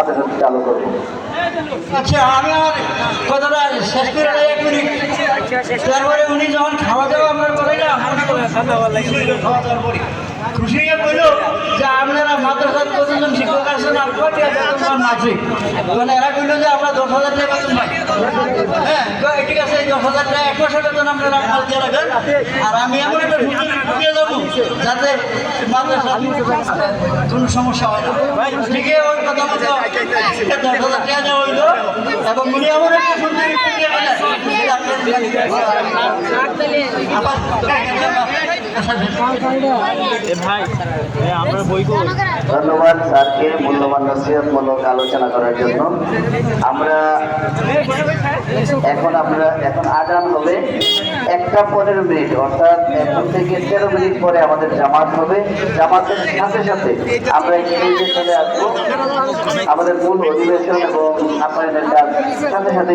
আপনাদের সাথে চালু করবো। আচ্ছা, আমি আমার কথাটা শেষ করে নেই 1 মিনিট। তারপরে উনি যখন খাওয়া দাওয়া আপনার বলে না, খাওয়া দাওয়ার পরে খুশি হয়ে বলল যে আপনারা মাদ্রাসার কতজন শিক্ষক আছেন আর কয়টি বেতন পান মাসিক? মানে এরা বললো যে আমরা 10,000 টাকা বেতন পাই। হ্যাঁ, ঠিক আছে, 10,000 টাকা 1 মাসের বেতন আপনারা কাল দিয়ে রাখেন। আর আমি এমন একটা দিয়ে যাবো যাতে মাদ্রাসা কোনো সমস্যা হয় না। ঠিক আছে, ওই কথা মতো 10,000 টাকা দেওয়া হইলো এবং উনি এমন একটা সুন্দর দিয়ে ধন্যবাদ স্যারকে মূল্যবান নসিহতমূলক আলোচনা করার জন্য। এখন আজান হবে 1:15 অর্থাৎ এখন থেকে 13 মিনিট পরে আমাদের জামাত হবে। জামাতের সাথে সাথে আমরা চলে আসবো আমাদের মূল অধিবেশন এবং আপনাদের কাজ সাথে সাথে